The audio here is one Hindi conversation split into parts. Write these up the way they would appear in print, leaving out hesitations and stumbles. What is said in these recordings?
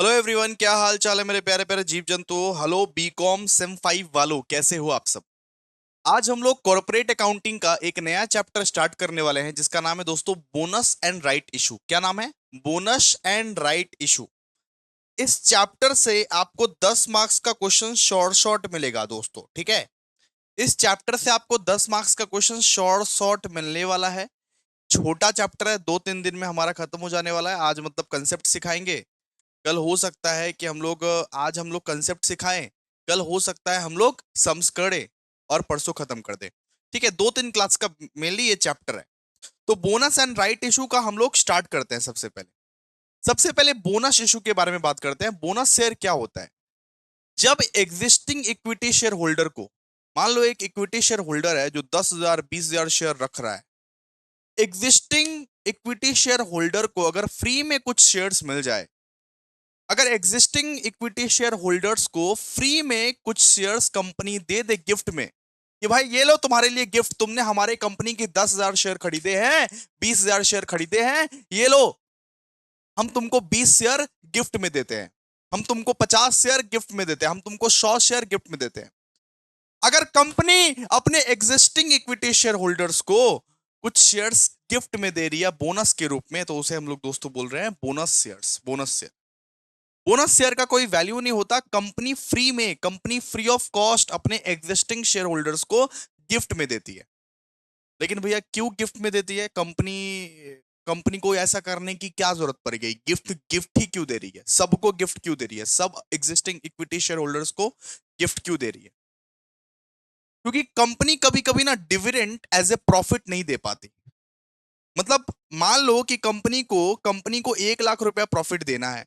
हेलो एवरीवन, क्या हाल चाल है मेरे प्यारे प्यारे जीव जंतु। हेलो बीकॉम सेम 5 वालों, कैसे हो आप सब। आज हम लोग कॉर्पोरेट अकाउंटिंग का एक नया चैप्टर स्टार्ट करने वाले हैं जिसका नाम है दोस्तों बोनस एंड राइट इशू। क्या नाम है? Bonus and right issue. इस चैप्टर से आपको 10 मार्क्स का क्वेश्चन शॉर्ट शॉर्ट मिलेगा दोस्तों, ठीक है। इस चैप्टर से आपको 10 मार्क्स का क्वेश्चन शॉर्ट शॉर्ट मिलने वाला है। छोटा चैप्टर है, 2-3 दिन में हमारा खत्म हो जाने वाला है। आज मतलब कंसेप्ट सिखाएंगे, कल हो सकता है कि हम लोग आज हम लोग कंसेप्ट सिखाएं, कल हो सकता है हम लोग सम्स करें और परसों खत्म कर दें। ठीक है, 2-3 क्लास का मेनली ये चैप्टर है। तो बोनस एंड राइट इशू का हम लोग स्टार्ट करते हैं। सबसे पहले बोनस इशू के बारे में बात करते हैं। बोनस शेयर क्या होता है? जब एग्जिस्टिंग इक्विटी शेयर होल्डर को, मान लो एक इक्विटी शेयर होल्डर है जो 10,000 20,000 शेयर रख रहा है। एग्जिस्टिंग इक्विटी शेयर होल्डर को अगर फ्री में कुछ शेयर्स मिल जाए, अगर एग्जिस्टिंग इक्विटी शेयर होल्डर्स को फ्री में कुछ शेयर्स कंपनी दे दे गिफ्ट में, कि भाई ये लो तुम्हारे लिए गिफ्ट, तुमने हमारे कंपनी की 10,000 शेयर खरीदे हैं, 20,000 शेयर खरीदे हैं, ये लो हम तुमको 20 शेयर गिफ्ट में देते हैं, हम तुमको 50 शेयर गिफ्ट में देते हैं, हम तुमको 100 शेयर गिफ्ट में देते हैं। अगर कंपनी अपने एग्जिस्टिंग इक्विटी शेयर होल्डर्स को कुछ शेयर्स गिफ्ट में दे रही है बोनस के रूप में, तो उसे हम लोग दोस्तों बोल रहे हैं bonus shares. Bonus share, bonus share का कोई वैल्यू नहीं होता। कंपनी फ्री ऑफ कॉस्ट अपने एग्जिस्टिंग शेयर होल्डर्स को गिफ्ट में देती है। लेकिन भैया क्यों गिफ्ट में देती है कंपनी? कंपनी को ऐसा करने की क्या जरूरत पड़ गई? गिफ्ट गिफ्ट ही क्यों दे रही है? सबको गिफ्ट क्यों दे रही है? सब एग्जिस्टिंग इक्विटी शेयर होल्डर्स को गिफ्ट क्यों दे रही है? क्योंकि कंपनी कभी कभी ना डिविडेंड एज ए प्रॉफिट नहीं दे पाती। मतलब मान लो कि कंपनी को 1 लाख रुपया प्रॉफिट देना है,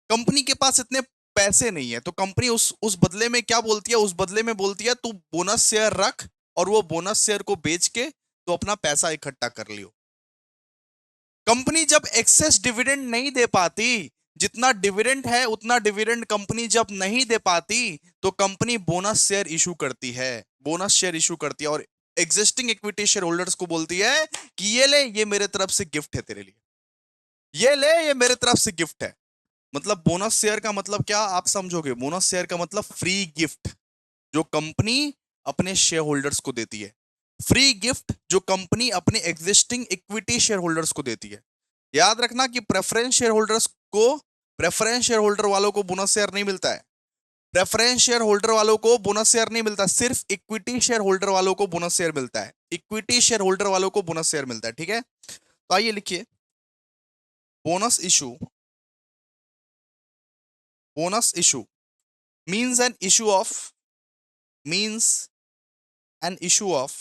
कंपनी के पास इतने पैसे नहीं है, तो कंपनी उस बदले में क्या बोलती है? उस बदले में बोलती है तू बोनस शेयर रख और वो बोनस शेयर को बेच के तो अपना पैसा इकट्ठा कर लियो। कंपनी जब एक्सेस डिविडेंड नहीं दे पाती, जितना डिविडेंड है उतना डिविडेंड कंपनी जब नहीं दे पाती, तो कंपनी बोनस शेयर इशू करती है। बोनस शेयर इशू करती है और एग्जिस्टिंग इक्विटी शेयर होल्डर्स को बोलती है कि ये ले, ये मेरे तरफ से गिफ्ट है तेरे लिए, ये ले, ये मेरे तरफ से गिफ्ट है। मतलब बोनस शेयर का मतलब क्या आप समझोगे? बोनस शेयर का मतलब फ्री गिफ्ट जो कंपनी अपने शेयर होल्डर्स को देती है। फ्री गिफ्ट जो कंपनी अपने एग्जिस्टिंग इक्विटी शेयर होल्डर्स को देती है। याद रखना कि प्रेफरेंस शेयर होल्डर वालों को बोनस शेयर नहीं मिलता है। प्रेफरेंस शेयर होल्डर वालों को बोनस शेयर नहीं मिलता, सिर्फ इक्विटी शेयर होल्डर वालों को बोनस शेयर मिलता है। इक्विटी शेयर होल्डर वालों को बोनस शेयर मिलता है, ठीक है। तो आइए लिखिए, bonus issue. Bonus issue means an issue of means an issue of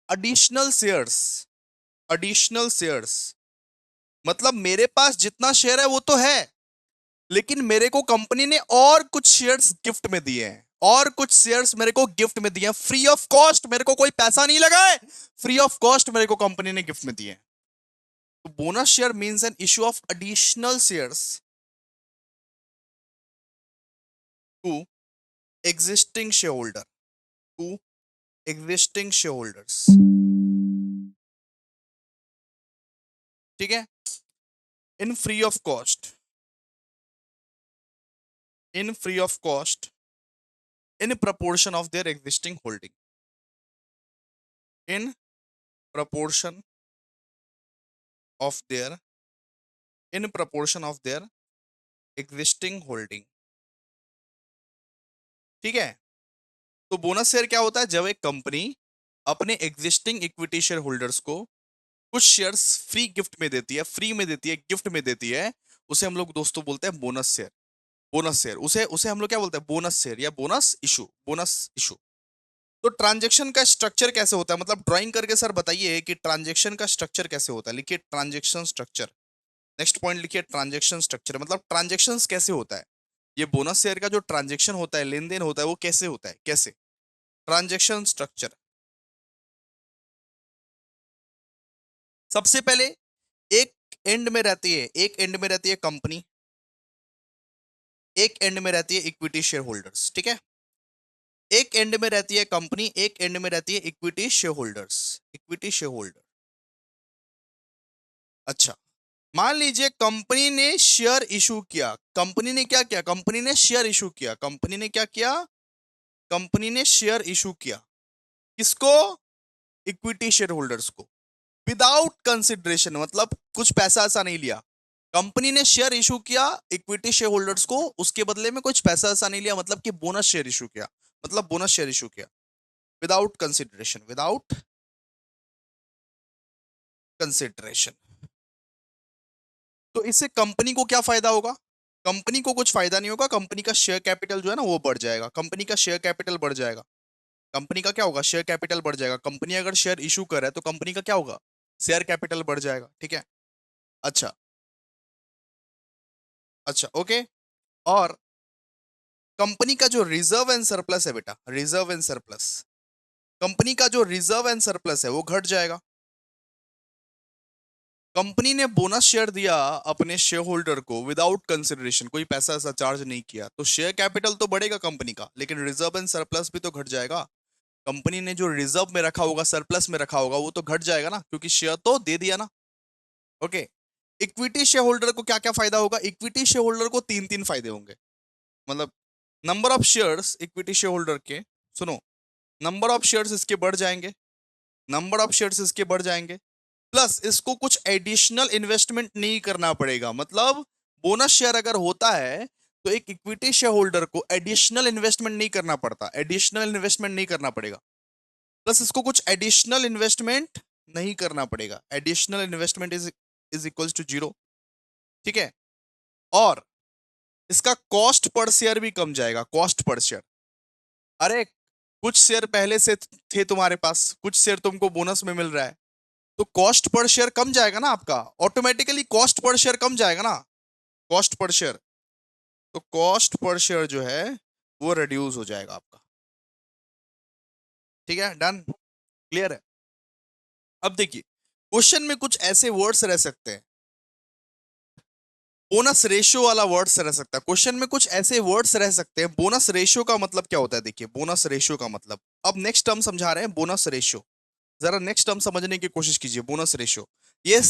additional shares। additional shares मतलब मेरे पास जितना शेयर है वो तो है, लेकिन मेरे को कंपनी ने और कुछ शेयर्स गिफ्ट में दिए हैं, और कुछ शेयर्स मेरे को गिफ्ट में दिए हैं फ्री ऑफ कॉस्ट। मेरे को कोई पैसा नहीं लगा है, फ्री ऑफ कॉस्ट मेरे को कंपनी ने गिफ्ट में दिए हैं। तो bonus share means an issue of additional shares to existing share holder, to existing share holders, ठीक है। In free of cost, in free of cost, in proportion of their existing holding, in proportion of their in proportion of their existing holding, ठीक है। तो बोनस शेयर क्या होता है? जब एक कंपनी अपने एग्जिस्टिंग इक्विटी शेयर होल्डर्स को कुछ शेयर्स फ्री गिफ्ट में देती है, फ्री में देती है, गिफ्ट में देती है, उसे हम लोग दोस्तों बोलते हैं बोनस शेयर। बोनस शेयर उसे उसे हम लोग क्या बोलते हैं? बोनस शेयर या बोनस इशू, बोनस इशू। तो ट्रांजैक्शन का स्ट्रक्चर कैसे होता है? मतलब ड्राइंग करके सर बताइए कि ट्रांजैक्शन का स्ट्रक्चर कैसे होता है। लिखिए ट्रांजैक्शन स्ट्रक्चर। नेक्स्ट पॉइंट लिखिए ट्रांजैक्शन स्ट्रक्चर। मतलब ट्रांजैक्शंस कैसे होता है? ये बोनस शेयर का जो ट्रांजैक्शन होता है, लेन देन होता है, वो कैसे होता है? कैसे? Transaction structure. सबसे पहले एक एंड में रहती है, एक एंड में रहती है कंपनी, एक एंड में रहती है इक्विटी शेयर होल्डर्स, ठीक है। एक एंड में रहती है कंपनी, एक एंड में रहती है equity share holders, equity share holder. अच्छा, मान लीजिए कंपनी ने शेयर इशू किया, कंपनी ने क्या किया, कंपनी ने शेयर इशू किया, कंपनी ने क्या किया, कंपनी ने शेयर इशू किया, किसको, इक्विटी शेयर होल्डर्स को, विदाउट कंसिडरेशन, मतलब कुछ पैसा ऐसा नहीं लिया। कंपनी ने शेयर इशू किया इक्विटी शेयर होल्डर्स को, उसके बदले में कुछ पैसा ऐसा नहीं लिया, मतलब कि बोनस शेयर इशू किया, मतलब बोनस शेयर इशू किया विदाउट कंसिडरेशन, विदाउट कंसिडरेशन। तो इससे कंपनी को क्या फायदा होगा, कंपनी को कुछ फायदा नहीं होगा, कंपनी का शेयर कैपिटल जो है ना वो बढ़ जाएगा, कंपनी का शेयर कैपिटल बढ़ जाएगा, कंपनी का क्या होगा, शेयर कैपिटल बढ़ जाएगा, कंपनी अगर शेयर इशू कर रहा है तो कंपनी का क्या होगा, शेयर कैपिटल बढ़ जाएगा, ठीक है। अच्छा, अच्छा, ओके। और कंपनी का जो रिजर्व एंड सरप्लस है बेटा, रिजर्व एंड सरप्लस, कंपनी का जो रिजर्व एंड सरप्लस है वो घट जाएगा। कंपनी ने बोनस शेयर दिया अपने शेयर होल्डर को विदाउट कंसिडरेशन, कोई पैसा ऐसा चार्ज नहीं किया, तो शेयर कैपिटल तो बढ़ेगा कंपनी का, लेकिन रिजर्व एंड सरप्लस भी तो घट जाएगा। कंपनी ने जो रिजर्व में रखा होगा, सरप्लस में रखा होगा, वो तो घट जाएगा ना, क्योंकि शेयर तो दे दिया ना। ओके। इक्विटी शेयर होल्डर को क्या क्या फायदा होगा, इक्विटी शेयर होल्डर को तीन तीन फायदे होंगे, मतलब number of shares equity share holder के, सुनो, नंबर ऑफ शेयर्स इसके बढ़ जाएंगे, नंबर ऑफ शेयर्स इसके बढ़ जाएंगे, प्लस इसको कुछ एडिशनल इन्वेस्टमेंट नहीं करना पड़ेगा, मतलब बोनस शेयर अगर होता है तो एक इक्विटी शेयर होल्डर को एडिशनल इन्वेस्टमेंट नहीं करना पड़ता, एडिशनल इन्वेस्टमेंट नहीं करना पड़ेगा, प्लस इसको कुछ एडिशनल इन्वेस्टमेंट नहीं करना पड़ेगा, additional investment is equals to zero, ठीक है। और इसका कॉस्ट पर शेयर भी कम जाएगा, कॉस्ट पर शेयर, अरे कुछ शेयर पहले से थे तुम्हारे पास, कुछ शेयर तुमको बोनस में मिल रहा है, तो कॉस्ट पर शेयर कम जाएगा ना आपका, ऑटोमेटिकली कॉस्ट पर शेयर कम जाएगा ना, कॉस्ट पर शेयर, तो कॉस्ट पर शेयर जो है वो रिड्यूस हो जाएगा आपका, ठीक है, डन, क्लियर है। अब देखिए क्वेश्चन में कुछ ऐसे वर्ड्स रह सकते हैं, बोनस रेशियो वाला वर्ड्स रह सकता है, क्वेश्चन में कुछ ऐसे वर्ड्स रह सकते हैं, बोनस रेशियो का मतलब क्या होता है, देखिए बोनस रेशियो का मतलब, अब नेक्स्ट टर्म समझा रहे हैं बोनस रेशियो, जरा नेक्स्ट टर्म समझने की कोशिश कीजिए, बोनस रेशियो, ये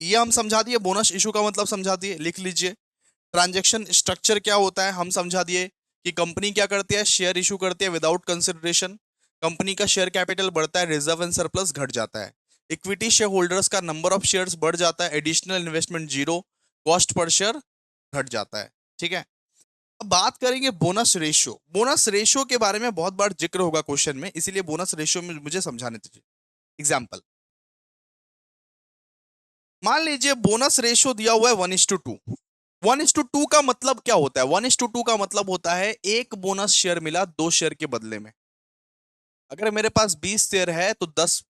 ये हम समझा दिए, बोनस इशू का मतलब समझा दिए, लिख लीजिए। ट्रांजैक्शन स्ट्रक्चर क्या होता है हम समझा दिए, कि कंपनी क्या करती है, शेयर इशू करती है विदाउट कंसिडरेशन, कंपनी का शेयर कैपिटल बढ़ता है, रिजर्व एंड सरप्लस घट जाता है, इक्विटी शेयर होल्डर्स का नंबर ऑफ शेयर्स बढ़ जाता है, additional investment zero, cost per share घट जाता है, ठीक है। अब बात करेंगे बोनस रेशियो, बोनस रेशियो के बारे में बहुत बार जिक्र होगा क्वेश्चन में, इसीलिए बोनस रेशियो में मुझे समझाने दीजिए। एग्जाम्पल, मान लीजिए बोनस रेशियो दिया हुआ है 1:2, 1:2 का मतलब क्या होता है, 1:2 का मतलब होता है एक बोनस शेयर मिला 2 शेयर के बदले में, अगर मेरे पास 20 शेयर है तो 10,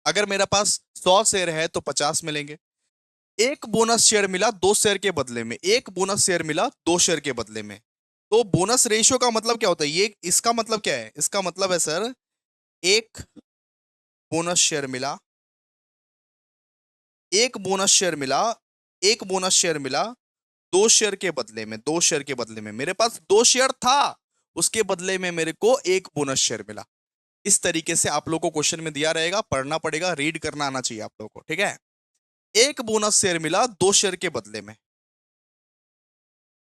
अगर मेरे पास 100 शेयर है तो 50 मिलेंगे, एक बोनस शेयर मिला 2 शेयर के बदले में, एक बोनस शेयर मिला 2 शेयर के बदले में, तो बोनस रेशियो का मतलब क्या होता है, ये इसका मतलब क्या है, इसका मतलब है सर, एक बोनस शेयर मिला, एक बोनस शेयर मिला, एक बोनस शेयर मिला 2 शेयर के बदले में, 2 शेयर के बदले में, मेरे पास 2 शेयर था, उसके बदले में मेरे को एक बोनस शेयर मिला। इस तरीके से आप लोगों को क्वेश्चन में दिया रहेगा, पढ़ना पड़ेगा, रीड करना आना चाहिए आप लोगों को, ठीक है। एक बोनस शेयर मिला 2 शेयर के बदले में,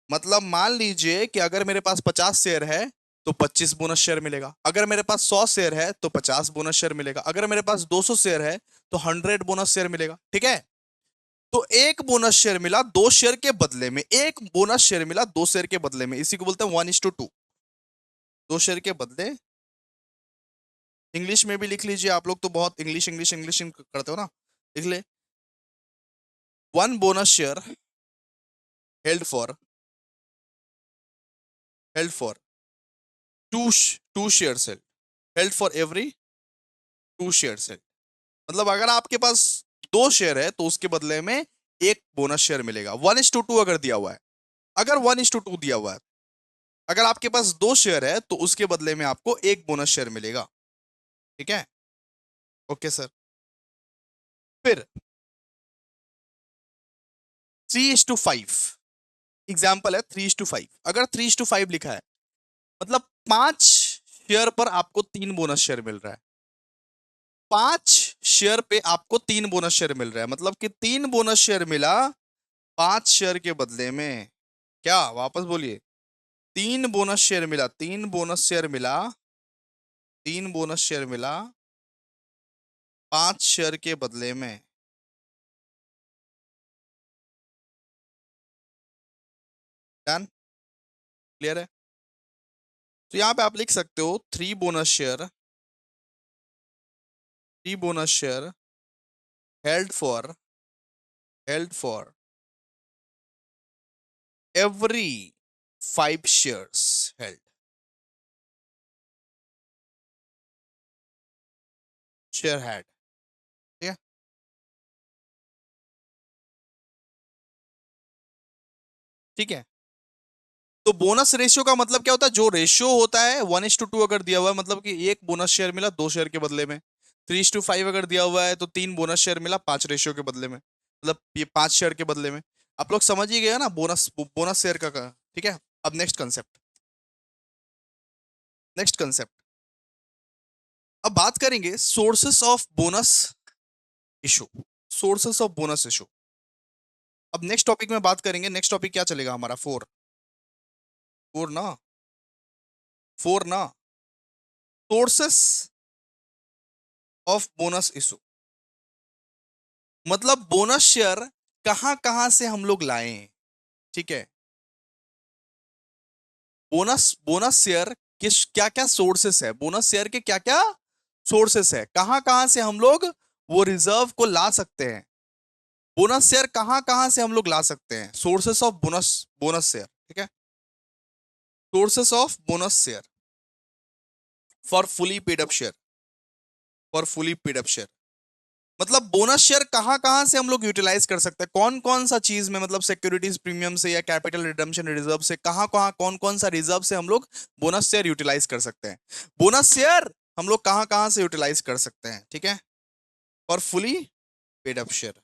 मतलब मान लीजिए कि अगर मेरे पास 50 शेयर है तो 25 बोनस शेयर मिलेगा, अगर मेरे पास 100 शेयर है तो 50 बोनस शेयर मिलेगा, अगर मेरे पास 200 शेयर है तो 100 बोनस शेयर मिलेगा, ठीक है। तो एक बोनस शेयर मिला 2 शेयर के बदले में, एक बोनस शेयर मिला 2 शेयर के बदले में, इसी को बोलते हैं 1:2, 2 शेयर के बदले। इंग्लिश में भी लिख लीजिए, आप लोग तो बहुत इंग्लिश इंग्लिश इंग्लिश करते हो ना, लिख ले, 1 bonus share held for, held for two share held, held for every 2 share held, मतलब अगर आपके पास 2 शेयर है तो उसके बदले में एक बोनस शेयर मिलेगा, 1:2 अगर दिया हुआ है, अगर 1:2 दिया हुआ है, अगर आपके पास 2 शेयर है तो उसके बदले में आपको एक बोनस शेयर मिलेगा, ठीक है। ओके सर, फिर 3:5, एग्जाम्पल है 3:5, अगर 3:5 लिखा है मतलब 5 शेयर पर आपको 3 बोनस शेयर मिल रहा है, 5 शेयर पे आपको 3 बोनस शेयर मिल रहा है, मतलब कि 3 बोनस शेयर मिला 5 शेयर के बदले में। क्या, वापस बोलिए। 3 बोनस शेयर मिला, 3 बोनस शेयर मिला, 3 बोनस शेयर मिला 5 शेयर के बदले में। डन, क्लियर है। तो यहाँ पे आप लिख सकते हो 3 bonus share, 3 bonus share held for, held for every 5 shares held, share had. ठीक है, ठीक है। तो बोनस रेशियो का मतलब क्या होता है? जो रेशियो होता है 1:2 अगर दिया हुआ है, मतलब कि 1 बोनस शेयर मिला 2 शेयर के बदले में। 3:5 अगर दिया हुआ है तो 3 बोनस शेयर मिला 5 रेशियो के बदले में, मतलब ये 5 शेयर के बदले में। आप लोग समझ ही गए ना बोनस बोनस शेयर का। ठीक है, अब नेक्स्ट कंसेप्ट, नेक्स्ट कंसेप्ट। अब बात करेंगे sources of bonus issue, sources of bonus issue. अब नेक्स्ट टॉपिक में बात करेंगे। नेक्स्ट टॉपिक क्या चलेगा हमारा? फोर, फोर ना, फोर ना, सोर्सेस ऑफ बोनस इशू। मतलब बोनस शेयर कहां कहां से हम लोग लाए। ठीक है, बोनस बोनस शेयर किस, क्या क्या सोर्सेस है, बोनस शेयर के क्या क्या सोर्सेस है, कहां कहां से हम लोग वो रिजर्व को ला सकते हैं। बोनस शेयर कहां कहां से हम लोग ला सकते हैं, sources of bonus, bonus share. ठीक है, sources of bonus share for fully paid up share, for fully paid up share. मतलब बोनस शेयर कहां कहां से हम लोग यूटिलाइज कर सकते हैं, कौन कौन सा चीज में, मतलब सिक्योरिटीज प्रीमियम से या कैपिटल रिडम्पशन रिजर्व से, कहां कहां कौन कौन सा रिजर्व से हम लोग बोनस शेयर यूटिलाइज कर सकते हैं। बोनस शेयर हम लोग कहां कहां से यूटिलाइज कर सकते हैं। ठीक है, और फुली पेड अप शेयर।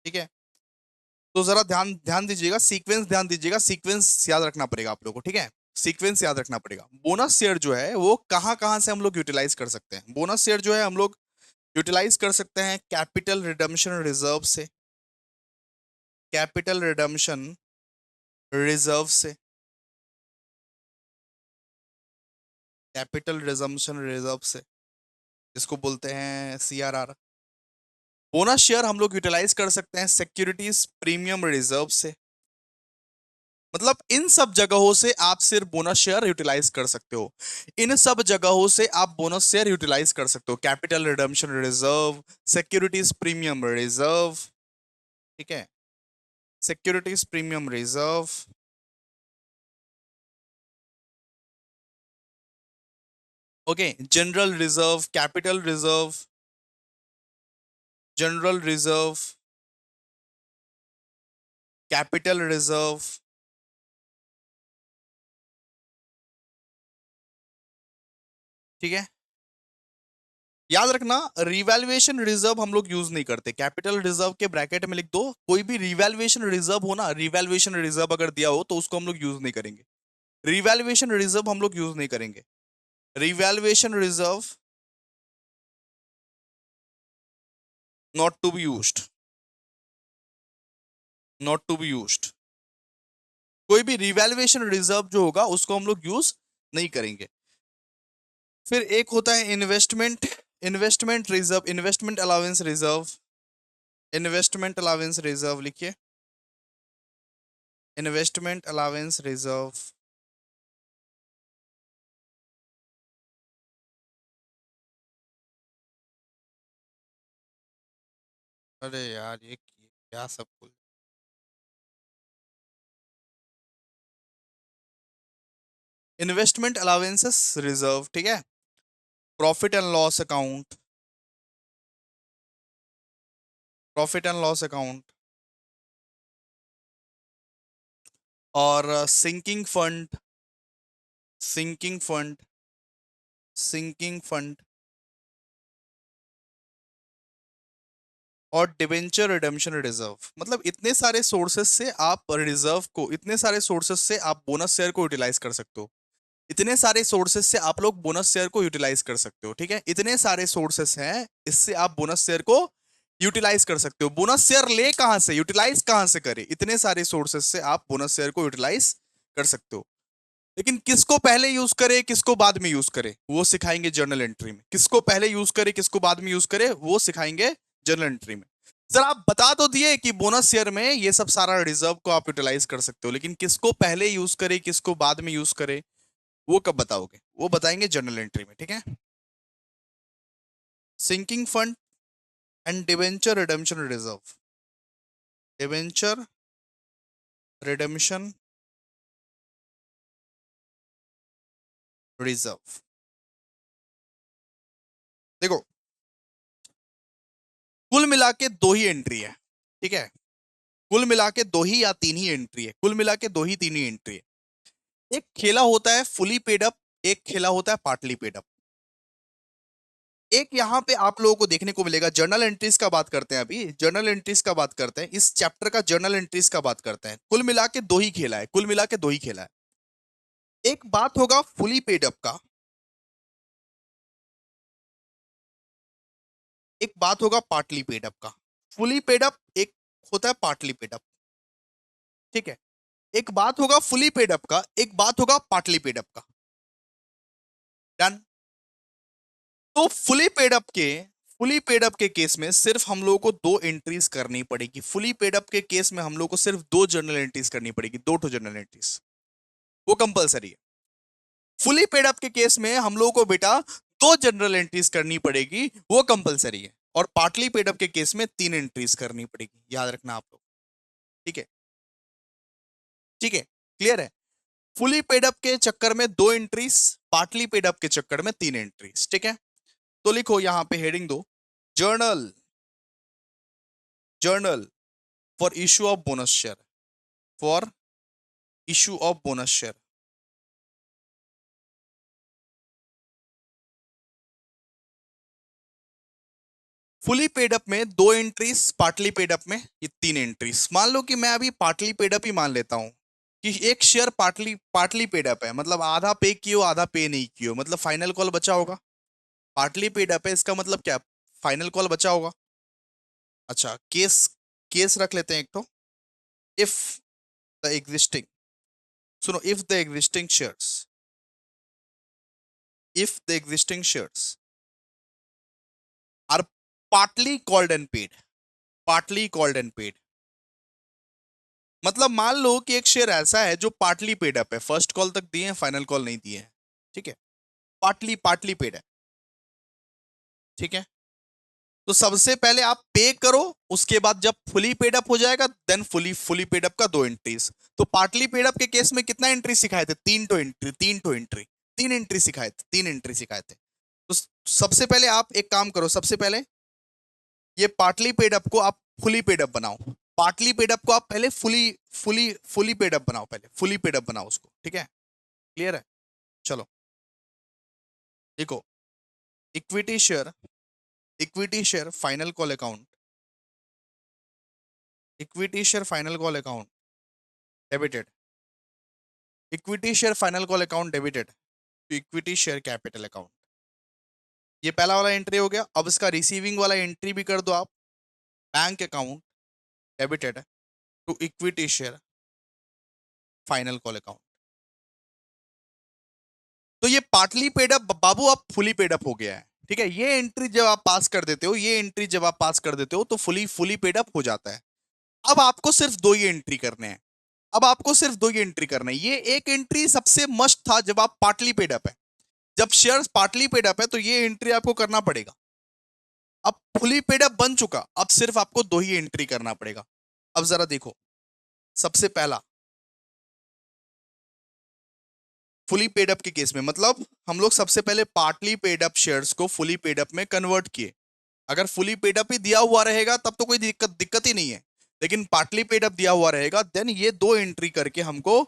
ठीक है, तो जरा ध्यान ध्यान दीजिएगा, सीक्वेंस ध्यान दीजिएगा, सीक्वेंस याद रखना पड़ेगा आप लोगों को। ठीक है, सीक्वेंस याद रखना पड़ेगा। बोनस शेयर जो है वो कहां कहां से हम लोग यूटिलाइज कर सकते हैं। बोनस शेयर जो है हम लोग यूटिलाइज कर सकते हैं कैपिटल रिडम्पशन रिजर्व से, कैपिटल रिडम्पशन रिजर्व से, कैपिटल रिजम्पशन रिजर्व से, जिसको बोलते हैं सीआरआर। बोनस शेयर हम लोग यूटिलाइज कर सकते हैं सिक्योरिटीज प्रीमियम रिजर्व से। मतलब इन सब जगहों से आप सिर्फ बोनस शेयर यूटिलाइज कर सकते हो, इन सब जगहों से आप बोनस शेयर यूटिलाइज कर सकते हो। Capital redemption reserve, securities premium reserve. ठीक है, securities premium reserve, okay, general reserve, capital reserve, general reserve, capital reserve. ठीक है, याद रखना रिवैल्यूएशन रिजर्व हम लोग यूज नहीं करते। कैपिटल रिजर्व के ब्रैकेट में लिख दो, कोई भी रिवैल्यूएशन रिजर्व हो ना, रिवैल्यूएशन रिजर्व अगर दिया हो तो उसको हम लोग यूज नहीं करेंगे। रिवैल्यूएशन रिजर्व हम लोग यूज नहीं करेंगे। Revaluation reserve not to be used, not to be used. कोई भी रिवैल्यूएशन रिजर्व जो होगा उसको हम लोग यूज नहीं करेंगे। फिर एक होता है investment, investment reserve, investment allowance reserve, investment allowance reserve लिखिए, इन्वेस्टमेंट अलाउंस रिजर्व। अरे यार ये क्या सब कुछ। इन्वेस्टमेंट अलाउंसेस रिजर्व, ठीक है, profit and loss account, profit and loss account, और sinking fund, sinking fund, sinking fund, और डिबेंचर रिडेम्पशन रिजर्व। मतलब इतने सारे सोर्सेस से आप रिजर्व को, इतने सारे सोर्सेस से आप बोनस शेयर को यूटिलाइज कर सकते हो। इतने सारे सोर्सेस से आप लोग बोनस शेयर को यूटिलाइज कर सकते हो, ठीक है। इतने सारे सोर्सेस हैं, इससे आप बोनस शेयर को यूटिलाइज कर सकते हो। बोनस शेयर ले कहां से, यूटिलाइज कहां से करें? इतने सारे सोर्सेस से आप बोनस शेयर को यूटिलाइज कर सकते हो। लेकिन किसको पहले यूज करे, किसको बाद में यूज करे, वो सिखाएंगे जर्नल एंट्री में। किसको पहले यूज करे, किसको बाद में यूज करे, वो सिखाएंगे जर्नल एंट्री में। सर आप बता तो दिए कि बोनस शेयर में ये सब सारा रिजर्व को आप यूटिलाइज कर सकते हो, लेकिन किसको पहले यूज करे, किसको बाद में यूज करे, वो कब बताओगे? वो बताएंगे जर्नल एंट्री में, ठीक है। Sinking fund and debenture redemption reserve. Debenture redemption reserve. देखो, कुल मिला के दो ही एंट्री है, ठीक है। कुल मिला के दो ही या तीन ही एंट्री है, कुल मिला के दो ही तीन ही एंट्री है। एक खेला होता है फुली पेड अप, एक खेला होता है पार्टली पेड अप। एक यहां पे आप लोगों को देखने को मिलेगा, जर्नल एंट्रीज का बात करते हैं, अभी जर्नल एंट्रीज का बात करते हैं, इस चैप्टर का जर्नल एंट्रीज का बात करते हैं। कुल मिला के दो ही खेला है, कुल मिला के दो ही खेला है। एक बात होगा फुली पेड अप का, एक बात होगा पार्टली पेड अप का। फुली पेड अप एक होता है पार्टली पेड अप, ठीक है। एक बात होगा फुली पेड अप का, एक बात होगा पार्टली पेड अप का। डन। तो फुली पेड अप के केस में सिर्फ हम लोगों को दो एंट्रीज करनी पड़ेगी। फुली पेड अप के केस में हम लोग को सिर्फ दो जर्नल एंट्रीज करनी पड़ेगी, दो ठो जर्नल एंट्रीज, वो कंपलसरी है। फुली पेड अप के केस में हम लोगों को बेटा दो जनरल एंट्रीज करनी पड़ेगी, वो कंपलसरी है। और पार्टली पेड अप के केस में तीन एंट्रीज करनी पड़ेगी, याद रखना आप लोग, ठीक है। ठीक है, क्लियर है। फुली पेड अप के चक्कर में दो एंट्रीज, पार्टली पेड अप के चक्कर में तीन एंट्रीज, ठीक है। तो लिखो यहां पे हेडिंग दो, journal, journal for issue of bonus share, for issue of bonus share. Fully paid up में दो एंट्रीज, पार्टली पेड अप में ये तीन एंट्रीज। मान लो कि मैं अभी पार्टली पेड अप ही मान लेता हूं कि एक share partly partly paid up है, मतलब आधा पे कियो आधा पे नहीं कियो, मतलब फाइनल कॉल बचा होगा। पार्टली पेड अप है, इसका मतलब क्या, फाइनल कॉल बचा होगा। अच्छा, केस, केस रख लेते हैं एक तो, इफ द एग्जिस्टिंग, सुनो, if the existing shares, if the existing shares are partly called and paid, partly called and paid, मतलब मान लो कि एक शेयर ऐसा है जो पार्टली पेड अप है, फर्स्ट कॉल तक दिए हैं, फाइनल कॉल नहीं दिए हैं, ठीक है। पार्टली पार्टली पेड है, ठीक है। तो सबसे पहले आप पे करो, उसके बाद जब फुली पेड अप हो जाएगा then fully fully paid up का दो एंट्रीज। तो पार्टली पेड अप के केस में कितना एंट्री सिखाए थे, तीन तो एंट्री, तीन तो एंट्री, तीन एंट्री सिखाए थे, तीन एंट्री सिखाए थे। तो सबसे पहले आप एक काम करो, सबसे पहले ये पार्टली पेड अप को आप फुली पेड अप बनाओ। पार्टली पेड अप को आप पहले fully fully fully paid up बनाओ, पहले फुली पेड अप बनाओ उसको, ठीक है। क्लियर है, चलो देखो, equity share, equity share final call account, equity share final call account debited, equity share final call account debited to equity share capital account. ये पहला वाला एंट्री हो गया। अब इसका रिसीविंग वाला एंट्री भी कर दो आप, bank account debited to equity share final call account. तो ये पार्टली पेड अप बाबू अब फुली पेड अप हो गया है, ठीक है। ये एंट्री जब आप पास कर देते हो, ये एंट्री जब आप पास कर देते हो तो फुली फुली पेड अप हो जाता है। अब आपको सिर्फ दो ही एंट्री करने हैं, अब आपको सिर्फ दो ही एंट्री करना है। ये एक एंट्री सबसे मस्ट था जब आप पार्टली पेड अप है, जब शेयर्स पार्टली पेड अप है तो ये एंट्री आपको करना पड़ेगा। अब फुली पेड अप बन चुका, अब सिर्फ आपको दो ही एंट्री करना पड़ेगा। अब जरा देखो, सबसे पहला फुली पेड अप के केस में, मतलब हम लोग सबसे पहले पार्टली पेड अप शेयर्स को फुली पेड अप में कन्वर्ट किए। अगर फुली पेड अप ही दिया हुआ रहेगा तब तो कोई दिक्कत दिक्कत ही नहीं है, लेकिन पार्टली पेड अप दिया हुआ रहेगा देन ये दो एंट्री करके हमको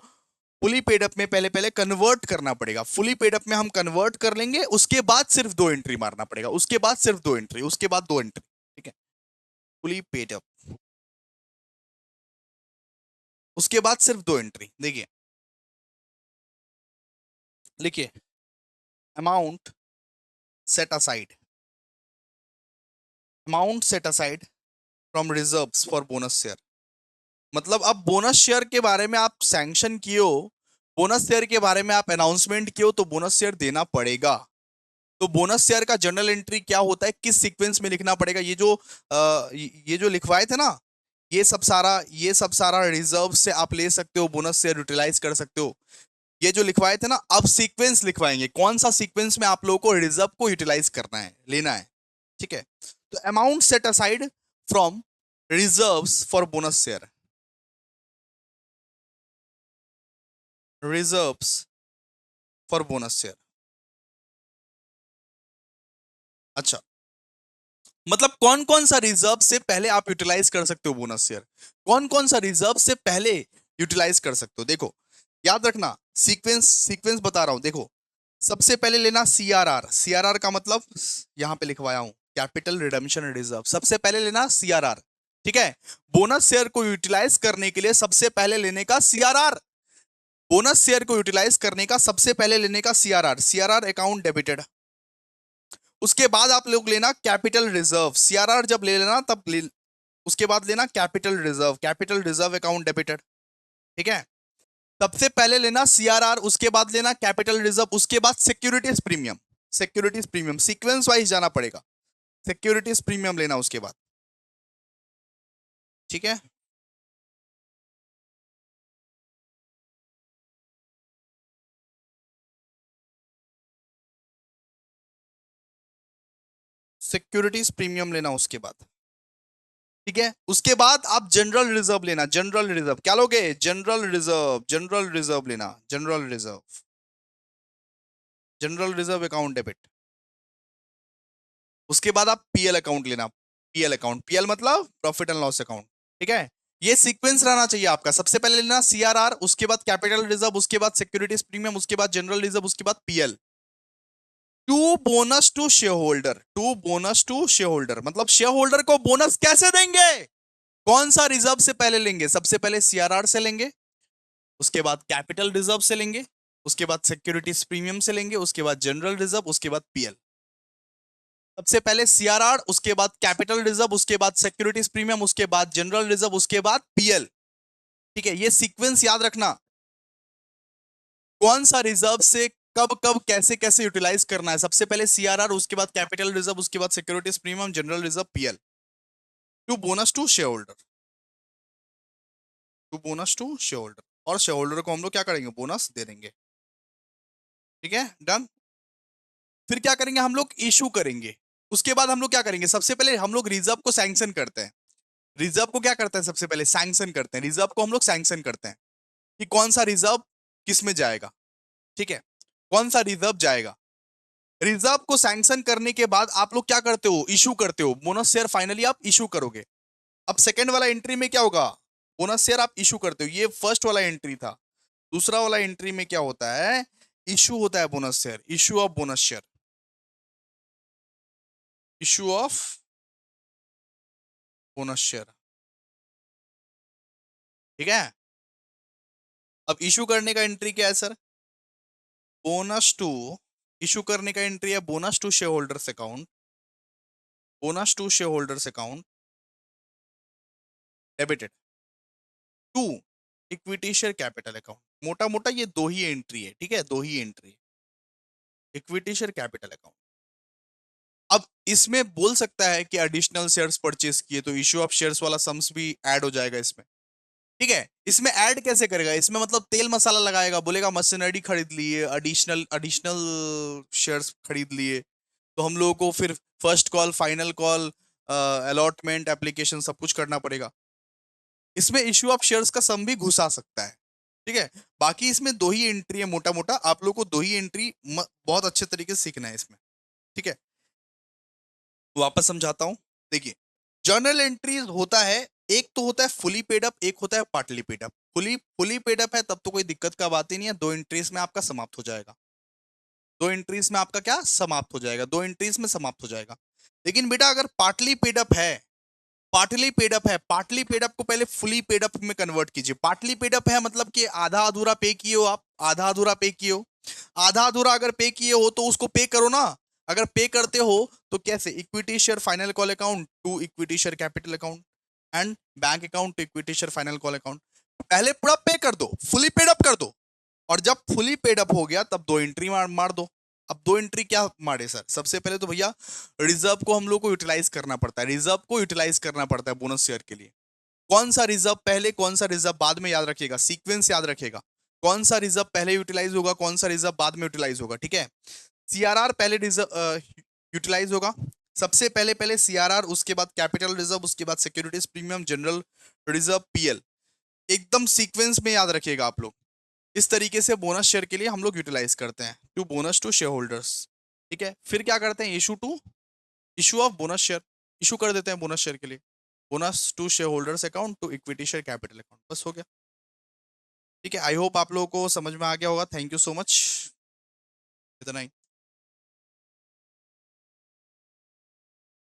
फुली पेड अप में पहले पहले कन्वर्ट करना पड़ेगा। फुली पेड अप में हम कन्वर्ट कर लेंगे, उसके बाद सिर्फ दो एंट्री मारना पड़ेगा, उसके बाद सिर्फ दो एंट्री, उसके बाद दो एंट्री, ठीक है। फुली पेड अप, उसके बाद सिर्फ दो एंट्री। देखिए लिखिए, amount set aside, amount set aside from reserves for bonus share. मतलब अब बोनस शेयर के बारे में आप सैंक्शन किए हो, बोनस शेयर के बारे में आप अनाउंसमेंट किए हो, तो बोनस शेयर देना पड़ेगा। तो बोनस शेयर का जर्नल एंट्री क्या होता है, किस सीक्वेंस में लिखना पड़ेगा, ये जो लिखवाए थे ना, ये सब सारा रिजर्व से आप ले सकते हो, बोनस शेयर यूटिलाइज कर सकते हो। ये जो लिखवाए थे ना, अब सीक्वेंस लिखवाएंगे, कौन सा सीक्वेंस में आप लोगों को रिजर्व को यूटिलाइज करना है, लेना है। ठीक है, तो amount set aside from reserves for bonus share, reserves for bonus share. अच्छा, मतलब कौन कौन सा रिजर्व से पहले आप यूटिलाइज कर सकते हो बोनस शेयर, कौन कौन सा रिजर्व से पहले यूटिलाइज कर सकते हो। देखो, याद रखना, सीक्वेंस सीक्वेंस बता रहा हूं, देखो। सबसे पहले लेना सीआरआर, सीआरआर का मतलब यहां पे लिखवाया हूं, कैपिटल रिडम्पशन रिजर्व। सबसे पहले लेना सीआरआर, ठीक है। बोनस शेयर को यूटिलाइज करने के लिए सबसे पहले लेने का सीआरआर, बोनस शेयर को यूटिलाइज करने का सबसे पहले लेने का सीआरआर, सीआरआर अकाउंट डेबिटेड। उसके बाद आप लोग लेना कैपिटल रिजर्व, सीआरआर जब ले लेना तब उसके बाद लेना capital reserve, capital reserve account debited. ठीक है, सबसे पहले लेना सीआरआर, उसके बाद लेना कैपिटल रिजर्व, उसके बाद securities premium, securities premium sequence wise जाना पड़ेगा, सिक्योरिटीज प्रीमियम लेना उसके बाद। ठीक है, सिक्योरिटीज प्रीमियम लेना उसके बाद। ठीक है, उसके बाद आप जनरल रिजर्व लेना, जनरल रिजर्व क्या लोगे, जनरल रिजर्व, जनरल रिजर्व लेना, general reserve, general reserve account debit. उसके बाद आप पीएल अकाउंट लेना, पीएल अकाउंट, पीएल मतलब प्रॉफिट एंड लॉस अकाउंट। ठीक है, ये सीक्वेंस रहना चाहिए आपका, सबसे पहले लेना सीआरआर, उसके बाद कैपिटल रिजर्व, उसके बाद सिक्योरिटीज प्रीमियम, उसके बाद जनरल रिजर्व, उसके बाद PL. To bonus to share holder, to bonus to share holder मतलब शेयर होल्डर को बोनस कैसे देंगे, कौन सा रिजर्व से पहले लेंगे, सबसे पहले सीआरआर से लेंगे, उसके बाद कैपिटल रिजर्व से लेंगे, उसके बाद सिक्योरिटीज प्रीमियम से लेंगे, उसके बाद जनरल रिजर्व, उसके बाद पीएल। सबसे पहले सीआरआर, उसके बाद कैपिटल रिजर्व, उसके बाद सिक्योरिटीज प्रीमियम, उसके बाद जनरल रिजर्व, उसके बाद पीएल। ठीक है, ये सीक्वेंस याद रखना, कौन सा रिजर्व से कब कब कैसे कैसे यूटिलाइज करना है। सबसे पहले सीआरआर, उसके बाद कैपिटल रिजर्व, उसके बाद securities premium, general reserve, PL. To bonus to share holder, to bonus to share holder, और शेयर होल्डर को हम लोग क्या करेंगे, बोनस दे देंगे। ठीक है, डन। फिर क्या करेंगे, हम लोग इशू करेंगे। उसके बाद हम लोग क्या करेंगे, सबसे पहले हम लोग रिजर्व को सैंक्शन करते हैं, रिजर्व को क्या करते हैं, सबसे पहले सैंक्शन करते हैं, रिजर्व को हम लोग सैंक्शन करते हैं कि कौन सा रिजर्व किस में जाएगा। ठीक है, कौन सा रिजर्व जाएगा। रिजर्व को सैंक्शन करने के बाद आप लोग क्या करते हो, इशू करते हो, बोनस शेयर फाइनली आप इशू करोगे। अब सेकंड वाला एंट्री में क्या होगा, बोनस शेयर आप इशू करते हो, ये फर्स्ट वाला एंट्री था। दूसरा वाला एंट्री में क्या होता है, इशू होता है bonus share, issue of bonus share, issue of bonus share. ठीक है, अब इशू करने का एंट्री क्या है सर, बोनस टू, इशू करने का एंट्री है bonus to share holders account, bonus to share holders account debited to equity share capital account. मोटा मोटा ये दो ही एंट्री है, ठीक है, दो ही entry, equity share capital account. अब इसमें बोल सकता है कि एडिशनल शेयर्स परचेस किए तो इश्यू ऑफ शेयर्स वाला सम्स भी ऐड हो जाएगा इसमें। ठीक है, इसमें ऐड कैसे करेगा, इसमें मतलब तेल मसाला लगाएगा, बोलेगा मशीनरी खरीद लिए, एडिशनल एडिशनल शेयर्स खरीद लिए, तो हम लोगों को फिर first call, final call, allotment application सब कुछ करना पड़ेगा। इसमें इश्यू ऑफ शेयर्स का सम भी घुसा सकता है। ठीक है, बाकी इसमें दो ही एंट्री है, मोटा मोटा आप लोग को दो ही एंट्री बहुत अच्छे तरीके से सीखना है इसमें। ठीक है, वापस समझाता हूं, देखिए, जर्नल एंट्रीज होता है, एक तो होता है फुली पेड अप, एक होता है partly paid up. Fully fully paid up है तब तो कोई दिक्कत का बात ही नहीं है, दो एंट्रीज में आपका समाप्त हो जाएगा, दो एंट्रीज में आपका क्या समाप्त हो जाएगा, दो एंट्रीज में समाप्त हो जाएगा। लेकिन बेटा अगर पार्टली पेड अप है, पार्टली पेड अप है, पार्टली पेड अप को पहले फुली पेड अप में कन्वर्ट कीजिए। पार्टली पेड अप है मतलब कि आधा अधूरा पे किए हो आप, आधा अधूरा पे किए हो। आधा अधूरा अगर पे किए हो तो उसको पे करो ना। अगर पे करते हो तो कैसे, equity share final call account to equity share capital account and bank account to equity share final call account. पहले पूरा पे कर दो, फुली पेड अप कर दो, और जब फुली पेड अप हो गया तब दो एंट्री मार दो। अब दो एंट्री क्या मारे सर, सबसे पहले तो भैया रिजर्व को हम लोग को यूटिलाइज करना पड़ता है, रिजर्व को यूटिलाइज करना पड़ता है बोनस शेयर के लिए। कौन सा रिजर्व पहले कौन सा रिजर्व बाद में, याद रखिएगा, सीक्वेंस याद रखिएगा। कौन सा रिजर्व पहले यूटिलाइज होगा, कौन सा रिजर्व बाद में यूटिलाइज होगा, ठीक है। सीआरआर पहले रिजर्व यूटिलाइज होगा, सबसे पहले पहले सीआरआर, उसके बाद कैपिटल रिजर्व, उसके बाद securities premium, general reserve, PL. एकदम सीक्वेंस में याद रखिएगा आप लोग। इस तरीके से बोनस शेयर के लिए हम लोग यूटिलाइज करते हैं to bonus to share holders, ठीक है। फिर क्या करते हैं, issue of bonus share, issue कर देते हैं बोनस शेयर के लिए, bonus to share holders account to equity share capital account, बस हो गया। ठीक है, आई होप आप लोगों को समझ में आ गया होगा। थैंक यू सो मच, इतना ही।